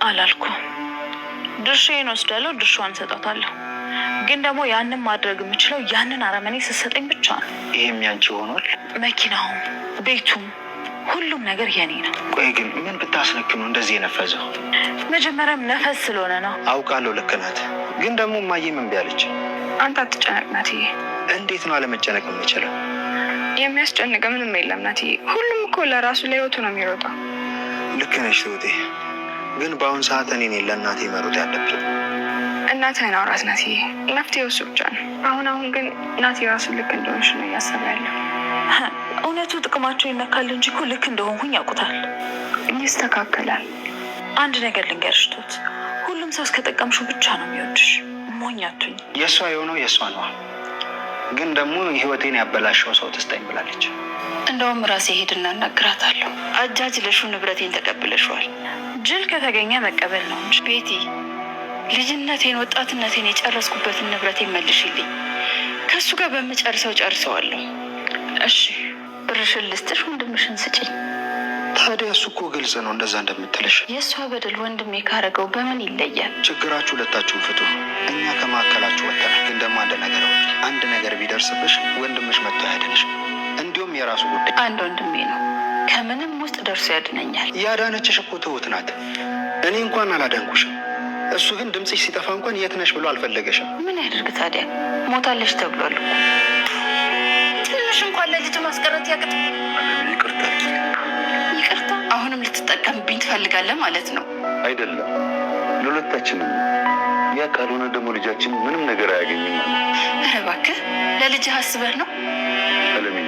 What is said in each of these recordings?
አላልኩም። ድርሻዬን ወስዳለሁ፣ ድርሻዋን ሰጣታለሁ። ግን ደግሞ ያንን ማድረግ የምችለው ያንን አረመኔ ስትሰጠኝ ብቻ ነው። ይሄም ያንቺ ሆኗል። መኪናውም ቤቱም ሁሉም ነገር የኔ ነው። ቆይ ግን ምን ብታስነክ ነው እንደዚህ የነፈዘው? መጀመሪያም ነፈስ ስለሆነ ነው። አውቃለሁ፣ ልክ ናት። ግን ደግሞ እማዬ ምን ቢያለች? አንተ አትጨነቅ ናትዬ። እንዴት ነው አለመጨነቅ የምችለው? የሚያስጨንቅ ምንም የለም ናትዬ። ሁሉም እኮ ለራሱ ለህይወቱ ነው የሚሮጠው። ልክ ነሽ ትሁቴ። ግን በአሁን ሰዓት እኔ ለእናቴ መሮጥ ያለብኝ። እናትህን አውራት ናትዬ። መፍትሄው እሱ ብቻ ነው። አሁን ግን ናቲ ራሱ ልክ እንደሆንሽ ነው እያሰበ ያለው። እውነቱ ጥቅማቸው ይነካል እንጂ እኮ ልክ እንደሆንኩኝ ያውቁታል። ይስተካከላል። አንድ ነገር ልንገርሽ ቱት፣ ሁሉም ሰው እስከጠቀምሽው ብቻ ነው የሚወድሽ። ሞኛቱኝ። የእሷ የሆነው የእሷ ነው። ግን ደግሞ ህይወቴን ያበላሸው ሰው ትስጠኝ ብላለች። እንደውም ራሴ ሄድና እናግራታለሁ። አጃጅለሹ ንብረቴን ተቀብለሽዋል። ጅል ከተገኘ መቀበል ነው እንጂ። ቤቲ፣ ልጅነቴን ወጣትነቴን የጨረስኩበትን ንብረቴን መልሽልኝ። ከእሱ ጋር በምጨርሰው ጨርሰዋለሁ። እሺ ብርሽን ልስጥሽ፣ ወንድምሽን ስጭኝ። ታዲያ እሱ እኮ ግልጽ ነው እንደዛ እንደምትልሽ። የእሷ በደል ወንድሜ ካረገው በምን ይለያል? ችግራችሁ ሁለታችሁን ፍቱ። እኛ ከመካከላችሁ ወጥተናል። ግን ደግሞ አንድ ነገር ቢደርስብሽ ወንድምሽ መጥቶ ያድንሽ። እንዲሁም የራሱ ጉዳይ። አንድ ወንድሜ ነው፣ ከምንም ውስጥ ደርሶ ያድነኛል። ያዳነችሽ እኮ ትሁት ናት። እኔ እንኳን አላዳንኩሽም። እሱ ግን ድምፅሽ ሲጠፋ እንኳን የት ነሽ ብሎ አልፈለገሽም። ምን ያደርግ ታዲያ? ሞታለች ተብሏል እኮ። ትንሽ እንኳን ለልጅ ማስቀረት ያቅጥ። ይቅርታ። አሁንም ልትጠቀምብኝ ትፈልጋለህ ማለት ነው? አይደለም፣ ለሁለታችንም። ያ ካልሆነ ደግሞ ልጃችን ምንም ነገር አያገኝም ማለት። ኧረ እባክህ፣ ለልጅህ አስበህ ነው? አለምዬ፣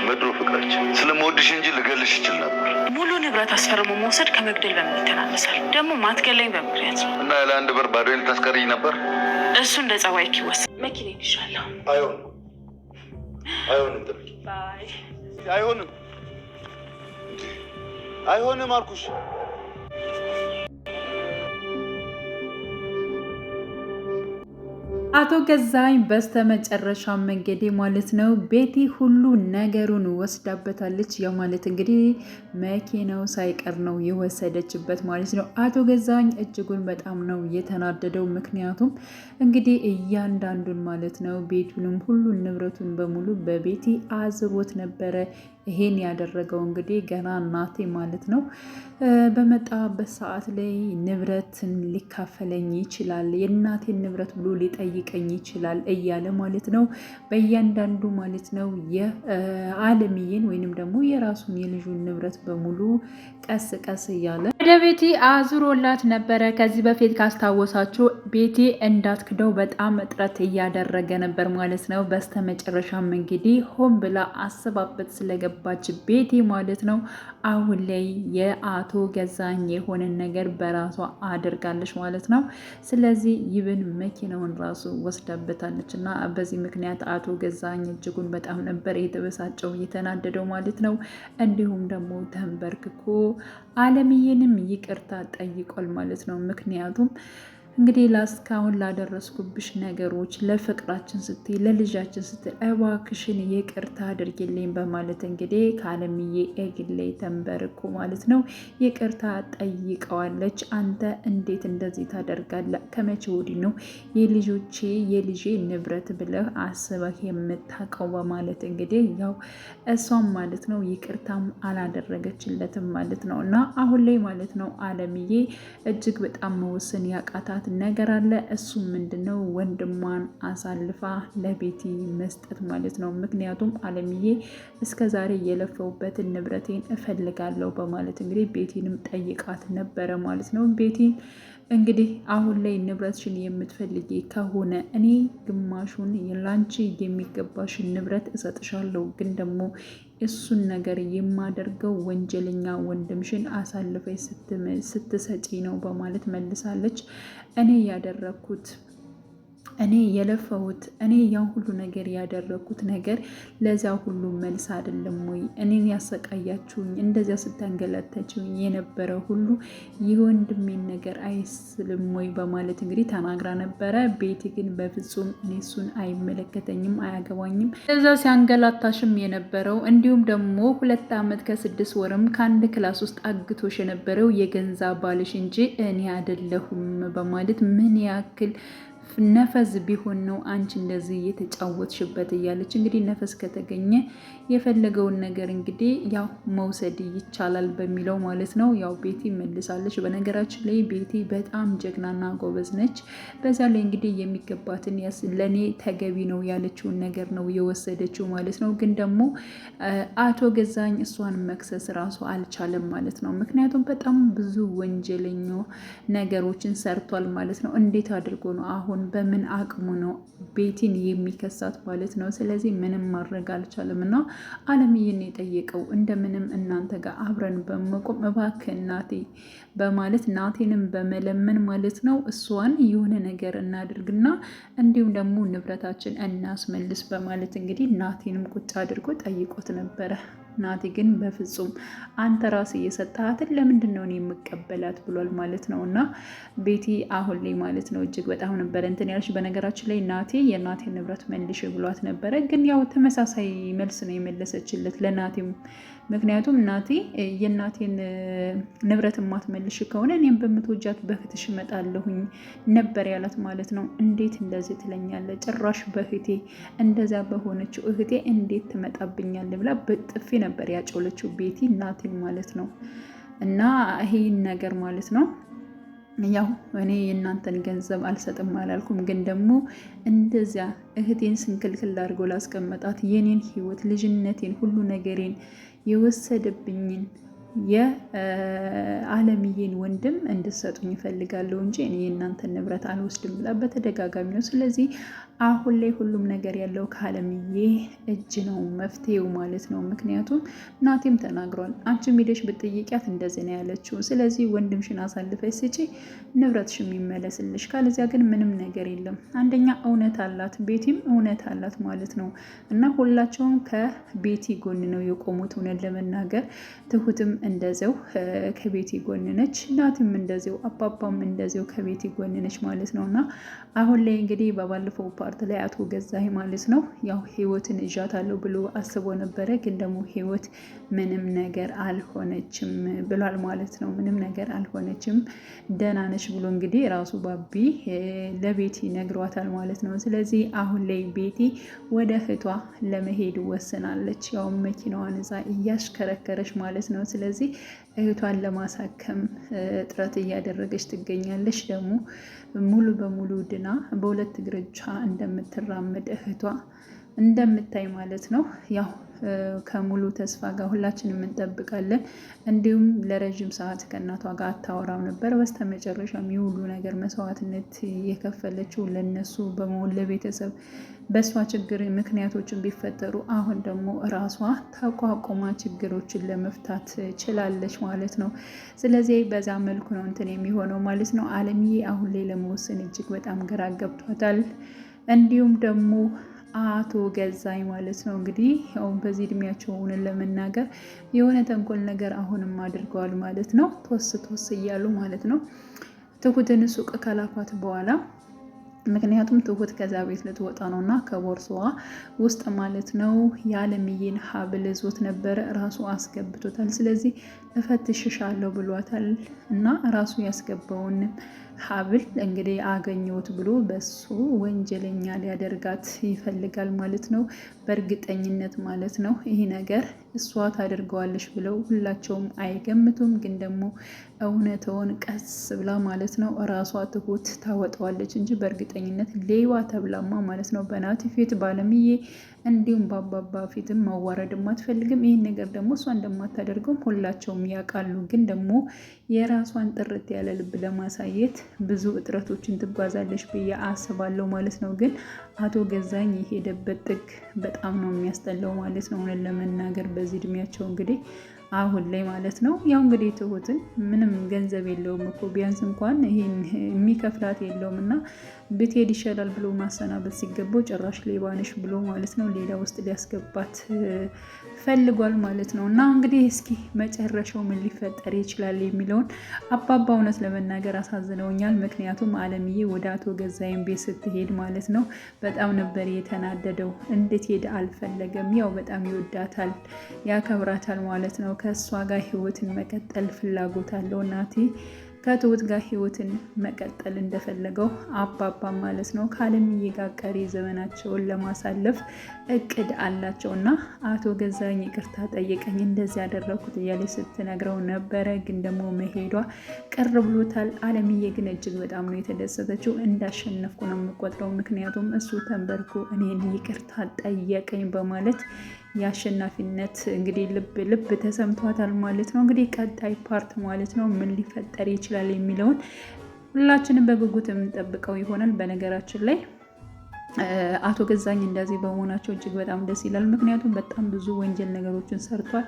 በድሮ ፍቅራችን ስለምወድሽ እንጂ ልገልሽ ይችል ነበር። ሙሉ ንብረት አስፈርሞ መውሰድ ከመግደል በምን ይተናነሳል? ደግሞ ማትገለኝ በምክንያት ነው። እና ለአንድ በር ባዶዬን ልታስቀሪኝ ነበር? እሱ እንደ ጸባይ ይወሰድ። መኪና ይሻለሁ። አይሆንም፣ አይሆንም አልኩሽ። አቶ ገዛኸኝ በስተመጨረሻም እንግዲህ ማለት ነው ቤቲ ሁሉ ነገሩን ወስዳበታለች። ያው ማለት እንግዲህ መኪናው ሳይቀር ነው የወሰደችበት ማለት ነው። አቶ ገዛኸኝ እጅጉን በጣም ነው የተናደደው። ምክንያቱም እንግዲህ እያንዳንዱን ማለት ነው ቤቱንም ሁሉን ንብረቱን በሙሉ በቤቲ አዝሮት ነበረ። ይሄን ያደረገው እንግዲህ ገና እናቴ ማለት ነው በመጣበት ሰዓት ላይ ንብረትን ሊካፈለኝ ይችላል፣ የእናቴን ንብረት ብሎ ሊጠይቀኝ ይችላል እያለ ማለት ነው በእያንዳንዱ ማለት ነው የአለምዬን ወይንም ደግሞ የራሱን የልጁን ንብረት በሙሉ ቀስ ቀስ እያለ ወደ ቤቲ አዙሮላት ነበረ። ከዚህ በፊት ካስታወሳችሁ ቤቲ እንዳትክደው በጣም እጥረት እያደረገ ነበር ማለት ነው። በስተመጨረሻም እንግዲህ ሆን ብላ አስባበት ስለገባች ቤቲ ማለት ነው አሁን ላይ የአቶ ገዛኸኝ የሆነን ነገር በራሷ አድርጋለች ማለት ነው። ስለዚህ ይብን መኪናውን ራሱ ወስዳበታለች እና በዚህ ምክንያት አቶ ገዛኸኝ እጅጉን በጣም ነበር የተበሳጨው የተናደደው ማለት ነው። እንዲሁም ደግሞ ተንበርክኮ አለምዬንም ይቅርታ ጠይቋል ማለት ነው። ምክንያቱም እንግዲህ እስካሁን ላደረስኩብሽ ነገሮች ለፍቅራችን ስትይ ለልጃችን ስትይ እባክሽን ይቅርታ አድርጊልኝ በማለት እንግዲህ ከአለምዬ እግር ላይ ተንበርኮ ማለት ነው ይቅርታ ጠይቀዋለች። አንተ እንዴት እንደዚህ ታደርጋለህ? ከመቼ ወዲህ ነው የልጄ ንብረት ብለህ አስበህ የምታውቀው? በማለት እንግዲህ ያው እሷም ማለት ነው ይቅርታም አላደረገችለትም ማለት ነው። እና አሁን ላይ ማለት ነው አለምዬ እጅግ በጣም መወሰን ያቃታት ነገር አለ። እሱ ምንድነው ወንድሟን አሳልፋ ለቤቲ መስጠት ማለት ነው። ምክንያቱም አለምዬ እስከዛሬ የለፈውበትን ንብረቴን እፈልጋለሁ በማለት እንግዲህ ቤቲንም ጠይቃት ነበረ ማለት ነው። ቤቲን እንግዲህ አሁን ላይ ንብረትሽን የምትፈልጊ ከሆነ እኔ ግማሹን ላንቺ የሚገባሽን ንብረት እሰጥሻለሁ፣ ግን ደግሞ እሱን ነገር የማደርገው ወንጀለኛ ወንድምሽን አሳልፈሽ ስትሰጪ ነው በማለት መልሳለች። እኔ ያደረኩት እኔ የለፈውት እኔ ያን ሁሉ ነገር ያደረኩት ነገር ለዚያ ሁሉ መልስ አይደለም ወይ? እኔን ያሰቃያችሁኝ እንደዚያ ስታንገላታችሁኝ የነበረ ሁሉ የወንድሜን ነገር አይስልም ወይ በማለት እንግዲህ ተናግራ ነበረ። ቤቲ ግን በፍጹም እኔ እሱን አይመለከተኝም፣ አያገባኝም እዛ ሲያንገላታሽም የነበረው እንዲሁም ደግሞ 2 ዓመት ከ6 ወርም ከአንድ ክላስ ውስጥ አግቶሽ የነበረው የገንዛ ባልሽ እንጂ እኔ አይደለሁም በማለት ምን ያክል ነፈስ ቢሆን ነው አንቺ እንደዚህ እየተጫወትሽበት እያለች እንግዲህ ነፈስ ከተገኘ የፈለገውን ነገር እንግዲህ ያው መውሰድ ይቻላል በሚለው ማለት ነው። ያው ቤቲ መልሳለች። በነገራችን ላይ ቤቲ በጣም ጀግናና ጎበዝ ነች። በዛ ላይ እንግዲህ የሚገባትን ለእኔ ተገቢ ነው ያለችውን ነገር ነው የወሰደችው ማለት ነው። ግን ደግሞ አቶ ገዛኝ እሷን መክሰስ ራሱ አልቻለም ማለት ነው። ምክንያቱም በጣም ብዙ ወንጀለኛ ነገሮችን ሰርቷል ማለት ነው። እንዴት አድርጎ ነው አሁን በምን አቅሙ ነው ቤቲን የሚከሳት ማለት ነው። ስለዚህ ምንም ማድረግ አልቻለም እና አለምዬን የጠየቀው እንደምንም እናንተ ጋር አብረን በመቆም እባክህ እናቴ በማለት ናቴንም በመለመን ማለት ነው እሷን የሆነ ነገር እናድርግና እንዲሁም ደግሞ ንብረታችን እናስመልስ በማለት እንግዲህ ናቴንም ቁጭ አድርጎ ጠይቆት ነበረ። ናቲ ግን በፍጹም አንተ ራስህ እየሰጣሃትን ለምንድን ነው እኔ የምቀበላት ብሏል ማለት ነው። እና ቤቲ አሁን ላይ ማለት ነው እጅግ በጣም ነበረ እንትን ያልሽ። በነገራችን ላይ ናቴ የናቴን ንብረት መልሽ ብሏት ነበረ። ግን ያው ተመሳሳይ መልስ ነው የመለሰችለት ለናቴም። ምክንያቱም ናቴ የናቴን ንብረት የማትመልሽ ከሆነ እኔም በምትወጃት በእህትሽ እመጣለሁኝ ነበር ያላት ማለት ነው። እንዴት እንደዚህ ትለኛለህ? ጭራሽ በእህቴ እንደዛ በሆነችው እህቴ እንዴት ትመጣብኛለህ? ብላ በጥፊ ነበር ያጮለችው ቤቲ ናቴን ማለት ነው። እና ይሄን ነገር ማለት ነው ያው እኔ የእናንተን ገንዘብ አልሰጥም አላልኩም፣ ግን ደግሞ እንደዚያ እህቴን ስንክልክል አድርጎ ላስቀመጣት የኔን ህይወት፣ ልጅነቴን፣ ሁሉ ነገሬን የወሰደብኝን የአለምዬን ወንድም እንድሰጡኝ ይፈልጋለሁ እንጂ እኔ የእናንተን ንብረት አልወስድም ብላ በተደጋጋሚ ነው። ስለዚህ አሁን ላይ ሁሉም ነገር ያለው ከአለምዬ እጅ ነው፣ መፍትሄው ማለት ነው። ምክንያቱም ናቴም ተናግሯል። አንቺም ሄደሽ ብትጠይቂያት እንደዚህ ነው ያለችው። ስለዚህ ወንድምሽን አሳልፈሽ ስጪ፣ ንብረትሽም ይመለስልሽ፣ ካለዚያ ግን ምንም ነገር የለም። አንደኛ እውነት አላት፣ ቤቲም እውነት አላት ማለት ነው። እና ሁላቸውም ከቤቲ ጎን ነው የቆሙት። እውነት ለመናገር ትሁትም እንደዚው ከቤቲ ጎን ነች፣ ናትም እንደዚው፣ አባባም እንደዚው ከቤቲ ጎን ነች ማለት ነው። እና አሁን ላይ እንግዲህ በባለፈው ፓርት ላይ አቶ ገዛኸኝ ማለት ነው ያው ህይወትን እዣታለሁ ብሎ አስቦ ነበረ። ግን ደግሞ ህይወት ምንም ነገር አልሆነችም ብሏል ማለት ነው። ምንም ነገር አልሆነችም፣ ደህና ነች ብሎ እንግዲህ ራሱ ባቢ ለቤቲ ነግሯታል ማለት ነው። ስለዚህ አሁን ላይ ቤቲ ወደ እህቷ ለመሄድ ወስናለች። ያው መኪናዋን እዛ እያሽከረከረች ማለት ነው። ስለዚህ እህቷን ለማሳከም ጥረት እያደረገች ትገኛለች። ደግሞ ሙሉ በሙሉ ድና በሁለት እግሮቿ እንደምትራመድ እህቷ እንደምታይ ማለት ነው። ያው ከሙሉ ተስፋ ጋር ሁላችንም እንጠብቃለን። እንዲሁም ለረዥም ሰዓት ከእናቷ ጋር አታወራም ነበር። በስተመጨረሻም የሁሉ ነገር መስዋዕትነት የከፈለችው ለነሱ በመሆን ለቤተሰብ በእሷ ችግር ምክንያቶችን ቢፈጠሩ አሁን ደግሞ እራሷ ተቋቁማ ችግሮችን ለመፍታት ችላለች ማለት ነው። ስለዚህ በዛ መልኩ ነው እንትን የሚሆነው ማለት ነው። አለምዬ አሁን ላይ ለመወሰን እጅግ በጣም ግራ ገብቷታል። እንዲሁም ደግሞ አቶ ገዛኝ ማለት ነው እንግዲህ ያው በዚህ እድሜያቸው ሆነን ለመናገር የሆነ ተንኮል ነገር አሁንም አድርገዋል ማለት ነው። ቶስ እያሉ ማለት ነው ትሁትን ሱቅ ከላኳት በኋላ ምክንያቱም ትሁት ከዛ ቤት ልትወጣ ነው እና ከቦርሳዋ ውስጥ ማለት ነው የአለምዬን ሀብል ይዞት ነበረ፣ ራሱ አስገብቶታል። ስለዚህ እፈትሽሻለሁ ብሏታል እና ራሱ ያስገባውን ሀብል እንግዲህ አገኘሁት ብሎ በሱ ወንጀለኛ ሊያደርጋት ይፈልጋል ማለት ነው። በእርግጠኝነት ማለት ነው ይህ ነገር እሷ ታደርገዋለች ብለው ሁላቸውም አይገምቱም። ግን ደግሞ እውነተውን ቀስ ብላ ማለት ነው እራሷ ትሁት ታወጣዋለች እንጂ በእርግጠኝነት ሌባ ተብላማ ማለት ነው በናቲ ፊት ባለምዬ እንዲሁም በአባባ ፊትም መዋረድም አትፈልግም። ይህን ነገር ደግሞ እሷ እንደማታደርገውም ሁላቸውም ያውቃሉ። ግን ደግሞ የራሷን ጥርት ያለ ልብ ለማሳየት ብዙ እጥረቶችን ትጓዛለች ብዬ አስባለሁ ማለት ነው። ግን አቶ ገዛኝ የሄደበት ጥግ በጣም ነው የሚያስጠላው ማለት ነው። ሆነን ለመናገር በዚህ እድሜያቸው እንግዲህ አሁን ላይ ማለት ነው። ያው እንግዲህ ትሁትን ምንም ገንዘብ የለውም እኮ ቢያንስ እንኳን ይሄን የሚከፍላት የለውም እና ብትሄድ ይሻላል ብሎ ማሰናበት ሲገባው ጭራሽ ሌባ ነሽ ብሎ ማለት ነው ሌላ ውስጥ ሊያስገባት ፈልጓል ማለት ነው። እና እንግዲህ እስኪ መጨረሻው ምን ሊፈጠር ይችላል የሚለውን አባባ እውነት ለመናገር አሳዝነውኛል። ምክንያቱም አለምዬ ወደ አቶ ገዛይን ቤት ስትሄድ ማለት ነው በጣም ነበር የተናደደው። እንድትሄድ አልፈለገም። ያው በጣም ይወዳታል፣ ያከብራታል ማለት ነው። ከእሷ ጋር ህይወትን መቀጠል ፍላጎት አለው ናቲ ከትሁት ጋር ህይወትን መቀጠል እንደፈለገው አባባ ማለት ነው ከአለምዬ ጋር ቀሪ ዘመናቸውን ለማሳለፍ እቅድ አላቸው። እና አቶ ገዛኝ ይቅርታ ጠየቀኝ እንደዚህ ያደረኩት እያለ ስትነግረው ነበረ። ግን ደግሞ መሄዷ ቅር ብሎታል። አለምዬ ግን እጅግ በጣም ነው የተደሰተችው። እንዳሸነፍኩ ነው የምቆጥረው፣ ምክንያቱም እሱ ተንበርኩ እኔን ይቅርታ ጠየቀኝ በማለት የአሸናፊነት እንግዲህ ልብ ተሰምቷታል ማለት ነው። እንግዲህ ቀጣይ ፓርት ማለት ነው ምን ሊፈጠር ይችላል የሚለውን ሁላችንም በጉጉት የምንጠብቀው ይሆናል። በነገራችን ላይ አቶ ገዛኝ እንደዚህ በመሆናቸው እጅግ በጣም ደስ ይላል። ምክንያቱም በጣም ብዙ ወንጀል ነገሮችን ሰርቷል።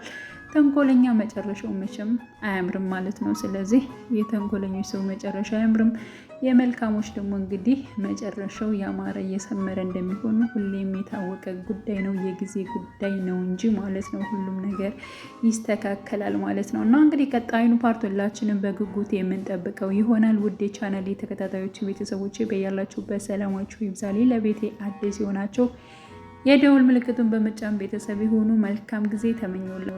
ተንኮለኛ መጨረሻው መቼም አያምርም ማለት ነው። ስለዚህ የተንኮለኞች ሰው መጨረሻ አያምርም። የመልካሞች ደግሞ እንግዲህ መጨረሻው ያማረ እየሰመረ እንደሚሆኑ ሁሌም የታወቀ ጉዳይ ነው። የጊዜ ጉዳይ ነው እንጂ ማለት ነው ሁሉም ነገር ይስተካከላል ማለት ነው። እና እንግዲህ ቀጣዩን ፓርት ሁላችንም በጉጉት የምንጠብቀው ይሆናል። ውድ የቻናሌ ተከታታዮች ቤተሰቦች በያላችሁበት ሰላማችሁ ይብዛልኝ። ለቤቴ አዲስ የሆናቸው የደውል ምልክቱን በመጫን ቤተሰብ የሆኑ መልካም ጊዜ ተመኘሁላችሁ።